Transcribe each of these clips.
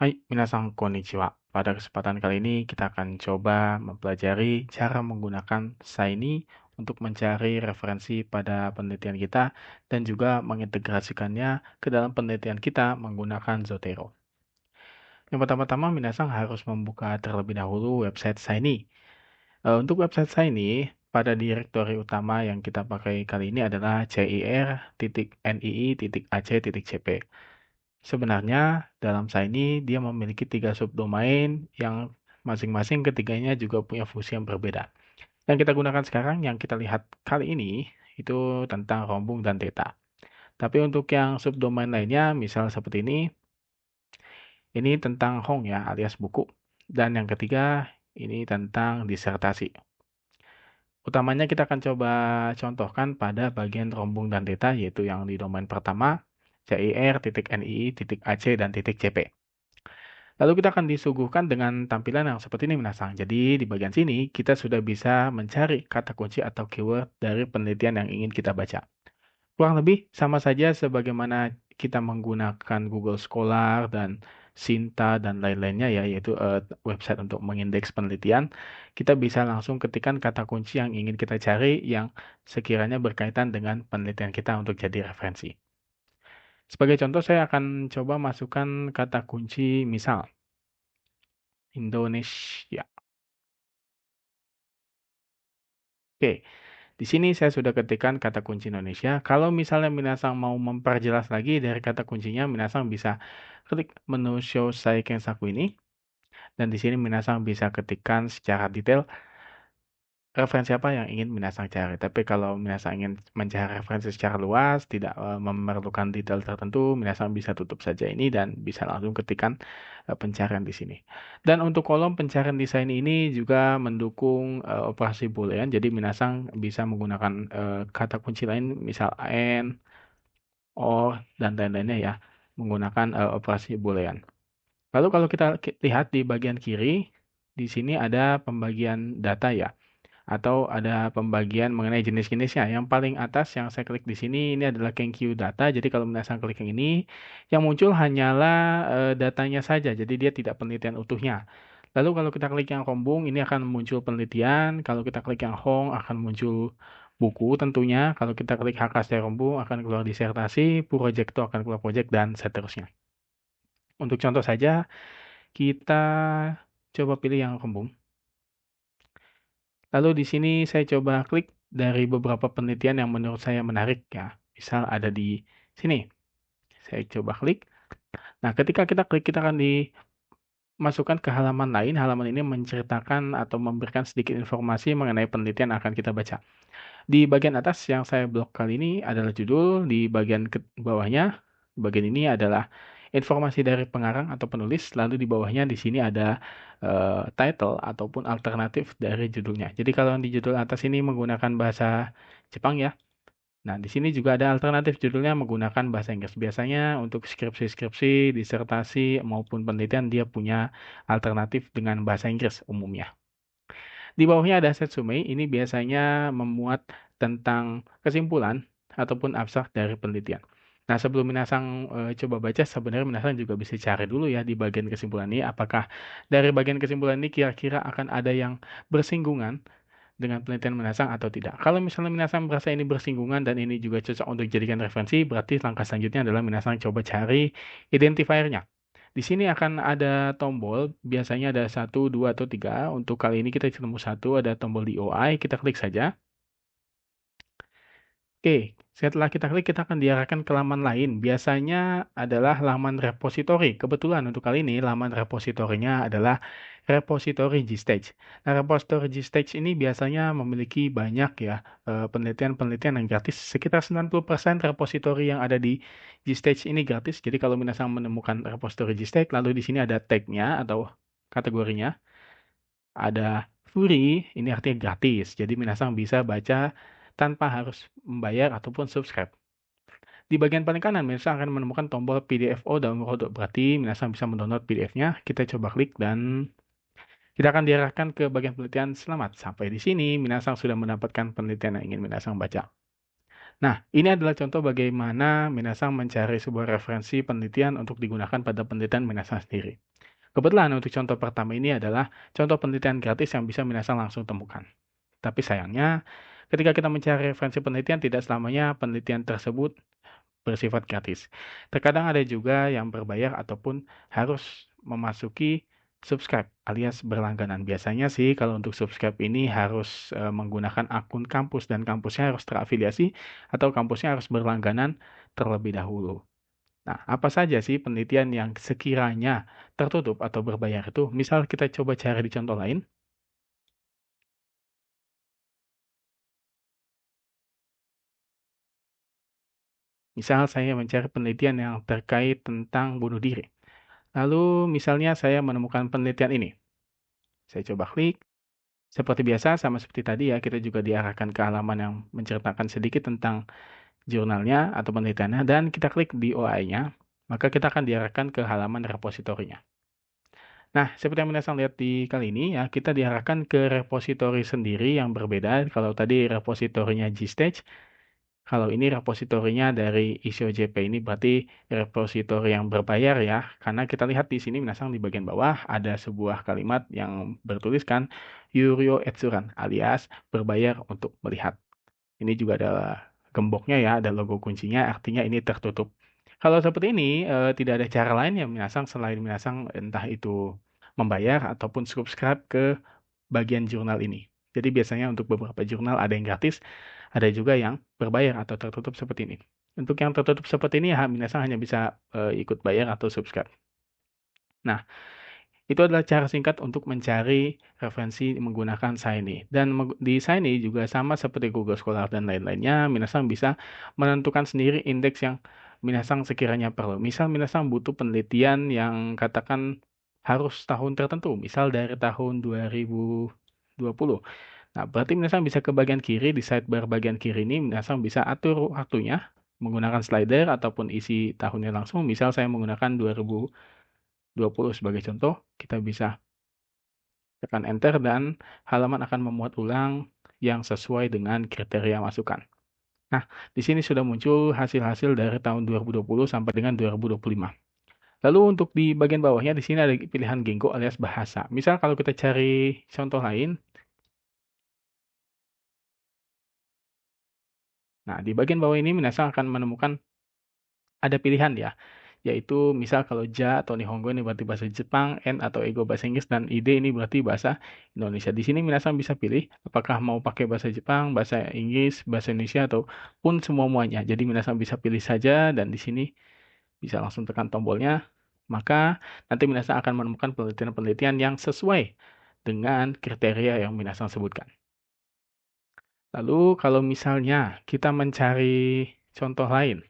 Hai, minasan konnichiwa. Pada kesempatan kali ini kita akan coba mempelajari cara menggunakan Shiny untuk mencari referensi pada penelitian kita dan juga mengintegrasikannya ke dalam penelitian kita menggunakan Zotero. Yang pertama-tama minasan harus membuka terlebih dahulu website Shiny. Untuk website Shiny, pada direktori utama yang kita pakai kali ini adalah cir.nii.ac.cp. Sebenarnya dalam Shiny dia memiliki 3 subdomain yang masing-masing ketiganya juga punya fungsi yang berbeda. Yang kita gunakan sekarang, yang kita lihat kali ini, itu tentang rombung dan theta. Tapi untuk yang subdomain lainnya, misal seperti ini tentang Hong ya, alias buku. Dan yang ketiga, ini tentang disertasi. Utamanya kita akan coba contohkan pada bagian rombung dan theta, yaitu yang di domain pertama, cir.nii.ac dan .cp. Lalu kita akan disuguhkan dengan tampilan yang seperti ini Minasang. Jadi di bagian sini kita sudah bisa mencari kata kunci atau keyword dari penelitian yang ingin kita baca. Kurang lebih sama saja sebagaimana kita menggunakan Google Scholar dan Sinta dan lain-lainnya ya, yaitu website untuk mengindeks penelitian. Kita bisa langsung ketikkan kata kunci yang ingin kita cari yang sekiranya berkaitan dengan penelitian kita untuk jadi referensi. Sebagai contoh saya akan coba masukkan kata kunci misal Indonesia. Oke, di sini saya sudah ketikkan kata kunci Indonesia. Kalau misalnya Minasang mau memperjelas lagi dari kata kuncinya, Minasang bisa klik menu Show Saikensaku ini. Dan di sini Minasang bisa ketikkan secara detail referensi apa yang ingin Minasang cari. Tapi kalau Minasang ingin mencari referensi secara luas, tidak memerlukan detail tertentu, Minasang bisa tutup saja ini dan bisa langsung ketikkan pencarian di sini. Dan untuk kolom pencarian desain ini juga mendukung operasi boolean. Jadi Minasang bisa menggunakan kata kunci lain, misal AND, OR, dan lain-lainnya ya, menggunakan operasi boolean. Lalu kalau kita lihat di bagian kiri, di sini ada pembagian data ya atau ada pembagian mengenai jenis-jenisnya. Yang paling atas yang saya klik di sini ini adalah Kenkyu data. Jadi kalau misalnya klik yang ini, yang muncul hanyalah datanya saja. Jadi dia tidak penelitian utuhnya. Lalu kalau kita klik yang rombung, ini akan muncul penelitian. Kalau kita klik yang Hong, akan muncul buku tentunya. Kalau kita klik HKS rombung, akan keluar disertasi. Projecto akan keluar project, dan seterusnya. Untuk contoh saja, kita coba pilih yang rombung. Lalu di sini saya coba klik dari beberapa penelitian yang menurut saya menarik ya. Misal ada di sini. Saya coba klik. Nah, ketika kita klik, kita akan dimasukkan ke halaman lain. Halaman ini menceritakan atau memberikan sedikit informasi mengenai penelitian yang akan kita baca. Di bagian atas yang saya blok kali ini adalah judul, di bagian bawahnya, bagian ini adalah informasi dari pengarang atau penulis, lalu di bawahnya di sini ada title ataupun alternatif dari judulnya. Jadi kalau di judul atas ini menggunakan bahasa Jepang ya. Nah, di sini juga ada alternatif judulnya menggunakan bahasa Inggris. Biasanya untuk skripsi-skripsi, disertasi maupun penelitian dia punya alternatif dengan bahasa Inggris umumnya. Di bawahnya ada Setsume, ini biasanya memuat tentang kesimpulan ataupun abstrak dari penelitian. Nah, sebelum Minasang coba baca, sebenarnya Minasang juga bisa cari dulu ya di bagian kesimpulan ini, apakah dari bagian kesimpulan ini kira-kira akan ada yang bersinggungan dengan penelitian Minasang atau tidak. Kalau misalnya Minasang merasa ini bersinggungan dan ini juga cocok untuk dijadikan referensi, berarti langkah selanjutnya adalah Minasang coba cari identifiernya. Di sini akan ada tombol, biasanya ada 1, 2, atau 3. Untuk kali ini kita ketemu 1, ada tombol DOI, kita klik saja. Oke, setelah kita klik, kita akan diarahkan ke laman lain. Biasanya adalah laman repository. Kebetulan untuk kali ini, laman repositorinya adalah repository GStage. Nah, repository GStage ini biasanya memiliki banyak ya penelitian-penelitian yang gratis. Sekitar 90% repository yang ada di GStage ini gratis. Jadi kalau Minasang menemukan repository GStage, lalu di sini ada tag-nya atau kategorinya. Ada free, ini artinya gratis. Jadi Minasang bisa baca tanpa harus membayar ataupun subscribe. Di bagian paling kanan, Minasang akan menemukan tombol PDFO download. Berarti Minasang bisa mendownload PDF-nya. Kita coba klik dan kita akan diarahkan ke bagian penelitian. Selamat sampai di sini. Minasang sudah mendapatkan penelitian yang ingin Minasang baca. Nah, ini adalah contoh bagaimana minasang mencari sebuah referensi penelitian untuk digunakan pada penelitian minasang sendiri. Kebetulan untuk contoh pertama ini adalah contoh penelitian gratis yang bisa minasang langsung temukan. Tapi sayangnya, ketika kita mencari referensi penelitian, tidak selamanya penelitian tersebut bersifat gratis. Terkadang ada juga yang berbayar ataupun harus memasuki subscribe alias berlangganan. Biasanya sih kalau untuk subscribe ini harus menggunakan akun kampus dan kampusnya harus terafiliasi atau kampusnya harus berlangganan terlebih dahulu. Nah, apa saja sih penelitian yang sekiranya tertutup atau berbayar itu? Misal kita coba cari di contoh lain. Misal saya mencari penelitian yang terkait tentang bunuh diri. Lalu misalnya saya menemukan penelitian ini. Saya coba klik. Seperti biasa, sama seperti tadi ya, kita juga diarahkan ke halaman yang menceritakan sedikit tentang jurnalnya atau penelitiannya, dan kita klik di OI-nya, maka kita akan diarahkan ke halaman repositorinya. Nah, seperti yang Minasang lihat di kali ini ya, kita diarahkan ke repositori sendiri yang berbeda. Kalau tadi repositorinya Gstage, kalau ini repositorinya dari ISOJP, ini berarti repositori yang berbayar ya. Karena kita lihat di sini Minasang di bagian bawah ada sebuah kalimat yang bertuliskan Yurio Etsuran alias berbayar untuk melihat. Ini juga ada gemboknya ya, ada logo kuncinya, artinya ini tertutup. Kalau seperti ini, tidak ada cara lain ya Minasang selain Minasang entah itu membayar ataupun subscribe ke bagian jurnal ini. Jadi biasanya untuk beberapa jurnal ada yang gratis, ada juga yang berbayar atau tertutup seperti ini. Untuk yang tertutup seperti ini ya Minasang hanya bisa ikut bayar atau subscribe. Nah, itu adalah cara singkat untuk mencari referensi menggunakan Shiny. Dan di Shiny juga sama seperti Google Scholar dan lain-lainnya, Minasang bisa menentukan sendiri indeks yang Minasang sekiranya perlu. Misal Minasang butuh penelitian yang katakan harus tahun tertentu, misal dari tahun 2020. Nah, berarti Minasang bisa ke bagian kiri, di sidebar bagian kiri ini Minasang bisa atur waktunya menggunakan slider ataupun isi tahunnya langsung. Misal saya menggunakan 2020 sebagai contoh, kita bisa tekan enter dan halaman akan memuat ulang yang sesuai dengan kriteria masukan. Nah, di sini sudah muncul hasil-hasil dari tahun 2020 sampai dengan 2025. Lalu untuk di bagian bawahnya di sini ada pilihan Genggo alias bahasa. Misal kalau kita cari contoh lain, nah di bagian bawah ini Minasang akan menemukan ada pilihan ya, yaitu misal kalau Ja atau Nihongo ini berarti bahasa Jepang, N atau Ego bahasa Inggris, dan Ide ini berarti bahasa Indonesia. Di sini Minasan bisa pilih apakah mau pakai bahasa Jepang, bahasa Inggris, bahasa Indonesia, ataupun semua-muanya. Jadi Minasan bisa pilih saja dan di sini bisa langsung tekan tombolnya. Maka nanti Minasan akan menemukan penelitian-penelitian yang sesuai dengan kriteria yang Minasan sebutkan. Lalu kalau misalnya kita mencari contoh lain,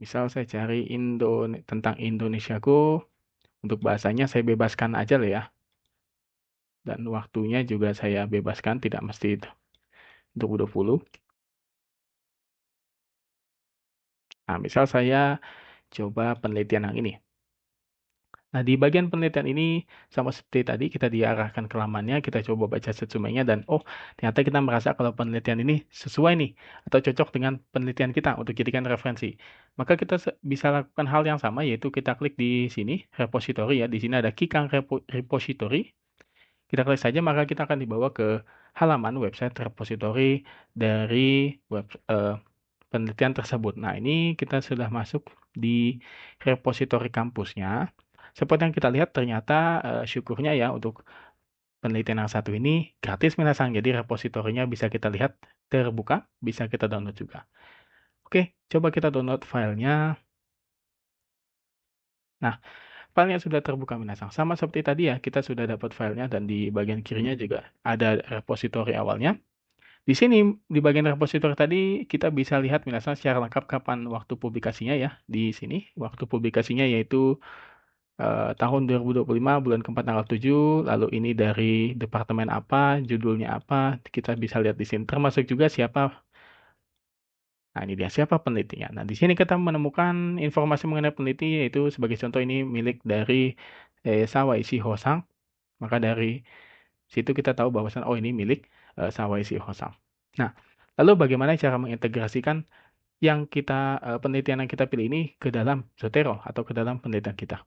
misal saya cari tentang Indonesia Go, untuk bahasanya saya bebaskan aja lah ya. Dan waktunya juga saya bebaskan, tidak mesti itu untuk 20. Nah, misal saya coba penelitian yang ini. Nah, di bagian penelitian ini sama seperti tadi kita diarahkan ke lamannya, kita coba baca sesumainya dan oh, ternyata kita merasa kalau penelitian ini sesuai nih atau cocok dengan penelitian kita untuk jadikan referensi. Maka kita bisa lakukan hal yang sama yaitu kita klik di sini repository ya. Di sini ada Kikang repository. Kita klik saja maka kita akan dibawa ke halaman website repository dari penelitian tersebut. Nah, ini kita sudah masuk di repository kampusnya. Seperti yang kita lihat ternyata syukurnya ya untuk penelitian yang satu ini gratis minasang. Jadi repositorinya bisa kita lihat terbuka, bisa kita download juga. Oke, coba kita download filenya. Nah, filenya sudah terbuka minasang. Sama seperti tadi ya, kita sudah dapat filenya dan di bagian kirinya juga ada repositori awalnya. Di sini, di bagian repositori tadi, kita bisa lihat minasang secara lengkap kapan waktu publikasinya ya. Di sini, waktu publikasinya yaitu tahun 2025, bulan keempat tanggal 7, lalu ini dari departemen apa, judulnya apa, kita bisa lihat di sini. Termasuk juga siapa, nah ini dia, siapa penelitinya. Nah, di sini kita menemukan informasi mengenai peneliti, yaitu sebagai contoh ini milik dari Sawaishi Hosang. Maka dari situ kita tahu bahwasan oh ini milik Sawai Hosam. Nah, lalu bagaimana cara mengintegrasikan penelitian yang kita pilih ini ke dalam Zotero atau ke dalam penelitian kita?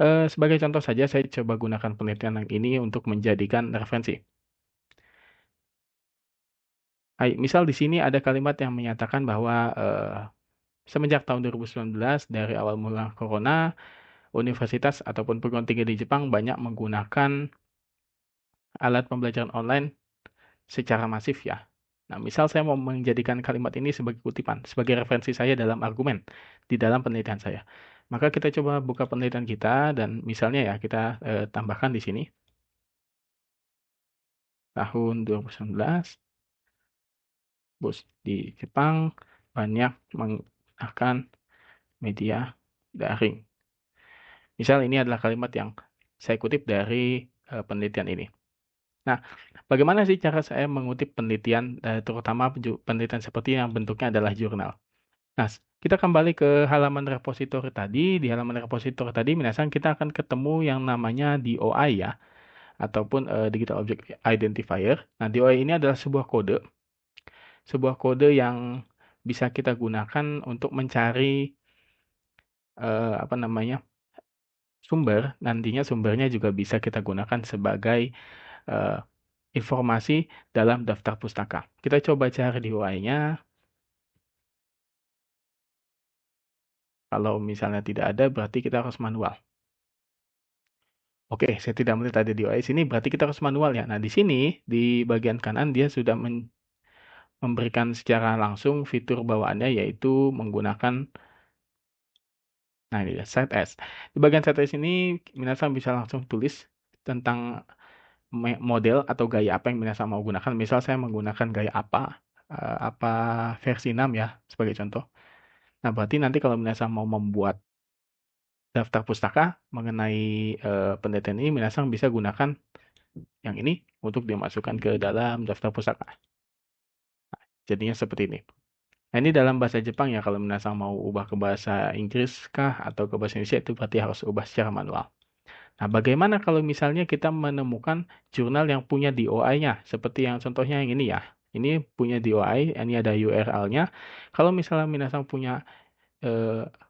Sebagai contoh saja, saya coba gunakan penelitian yang ini untuk menjadikan referensi. Hai, misal di sini ada kalimat yang menyatakan bahwa semenjak tahun 2019 dari awal mula corona, universitas ataupun perguruan tinggi di Jepang banyak menggunakan alat pembelajaran online secara masif ya. Nah, misal saya mau menjadikan kalimat ini sebagai kutipan, sebagai referensi saya dalam argumen di dalam penelitian saya. Maka kita coba buka penelitian kita dan misalnya ya kita tambahkan di sini tahun 2019 bos di Jepang banyak menggunakan media daring. Misal ini adalah kalimat yang saya kutip dari penelitian ini. Nah, bagaimana sih cara saya mengutip penelitian, terutama penelitian seperti yang bentuknya adalah jurnal? Nah, kita kembali ke halaman repositori tadi. Di halaman repositori tadi, minasan kita akan ketemu yang namanya DOI ya, ataupun Digital Object Identifier. Nah, DOI ini adalah sebuah kode yang bisa kita gunakan untuk mencari apa namanya sumber. Nantinya sumbernya juga bisa kita gunakan sebagai eh, informasi dalam daftar pustaka. Kita coba cari DOI-nya. Kalau misalnya tidak ada, berarti kita harus manual. Oke, saya tidak melihat ada DOI sini, berarti kita harus manual ya. Nah, di sini, di bagian kanan, dia sudah memberikan secara langsung fitur bawaannya, yaitu menggunakan, nah ini dia, Set As. Di bagian Set As ini, minasan bisa langsung tulis tentang model atau gaya apa yang minasan mau gunakan. Misal saya menggunakan gaya apa versi 6 ya, sebagai contoh. Nah, berarti nanti kalau minasan mau membuat daftar pustaka mengenai penelitian ini, minasan bisa gunakan yang ini untuk dimasukkan ke dalam daftar pustaka. Jadinya seperti ini. Nah, ini dalam bahasa Jepang ya, kalau minasan mau ubah ke bahasa Inggris kah atau ke bahasa Indonesia itu berarti harus ubah secara manual. Nah, bagaimana kalau misalnya kita menemukan jurnal yang punya DOI-nya, seperti yang contohnya yang ini ya. Ini punya DOI, ini ada URL-nya. Kalau misalnya minasan punya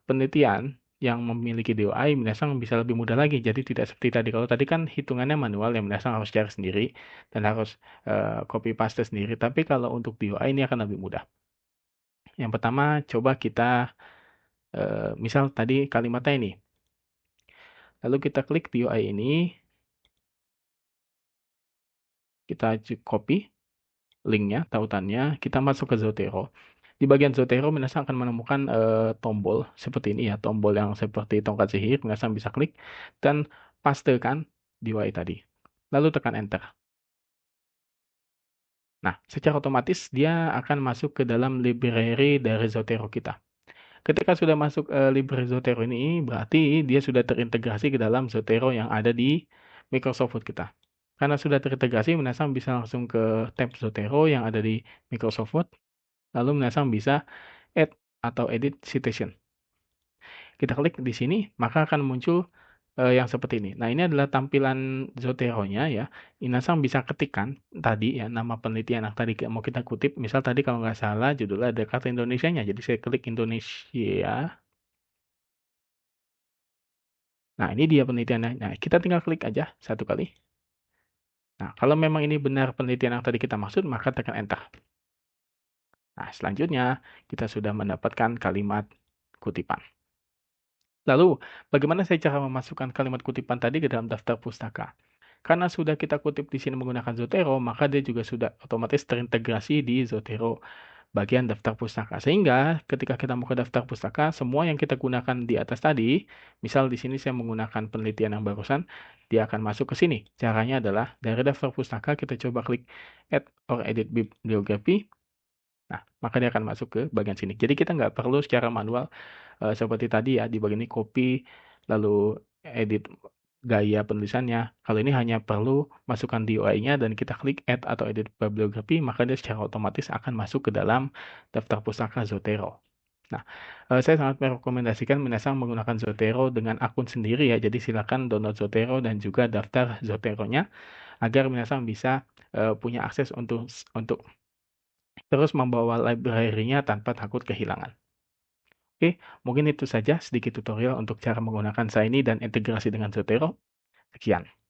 penelitian yang memiliki DOI, minasan bisa lebih mudah lagi. Jadi tidak seperti tadi. Kalau tadi kan hitungannya manual, yang minasan harus cari sendiri dan harus copy paste sendiri. Tapi kalau untuk DOI ini akan lebih mudah. Yang pertama, coba kita misal tadi kalimatnya ini. Lalu kita klik DOI ini, kita copy linknya, tautannya, kita masuk ke Zotero. Di bagian Zotero, minasan akan menemukan tombol seperti ini ya, tombol yang seperti tongkat sihir, minasan bisa klik dan pastekan DOI tadi. Lalu tekan Enter. Nah, secara otomatis dia akan masuk ke dalam library dari Zotero kita. Ketika sudah masuk library Zotero ini, berarti dia sudah terintegrasi ke dalam Zotero yang ada di Microsoft Word kita. Karena sudah terintegrasi, minasan bisa langsung ke tab Zotero yang ada di Microsoft Word. Lalu minasan bisa add atau edit citation. Kita klik di sini, maka akan muncul yang seperti ini. Nah, ini adalah tampilan Zotero-nya ya. Inasang bisa ketikkan tadi ya nama penelitian yang tadi mau kita kutip. Misal tadi kalau nggak salah judulnya ada kata Indonesianya. Jadi saya klik Indonesia. Nah, ini dia penelitiannya. Nah, kita tinggal klik aja satu kali. Nah, kalau memang ini benar penelitian yang tadi kita maksud, maka tekan Enter. Nah, selanjutnya kita sudah mendapatkan kalimat kutipan. Lalu, bagaimana saya cara memasukkan kalimat kutipan tadi ke dalam daftar pustaka? Karena sudah kita kutip di sini menggunakan Zotero, maka dia juga sudah otomatis terintegrasi di Zotero bagian daftar pustaka. Sehingga ketika kita mau ke daftar pustaka, semua yang kita gunakan di atas tadi, misal di sini saya menggunakan penelitian yang barusan, dia akan masuk ke sini. Caranya adalah dari daftar pustaka kita coba klik Add or Edit Bibliography. Nah, maka dia akan masuk ke bagian sini. Jadi kita nggak perlu secara manual seperti tadi ya, di bagian ini copy, lalu edit gaya penulisannya. Kalau ini hanya perlu masukkan DOI-nya dan kita klik Add atau Edit Bibliography, maka dia secara otomatis akan masuk ke dalam daftar pustaka Zotero. Nah, saya sangat merekomendasikan minasan menggunakan Zotero dengan akun sendiri ya. Jadi silakan download Zotero dan juga daftar Zotero-nya. agar minasan bisa punya akses untuk terus membawa library-nya tanpa takut kehilangan. Oke, mungkin itu saja sedikit tutorial untuk cara menggunakan Shiny dan integrasi dengan Zotero. Sekian.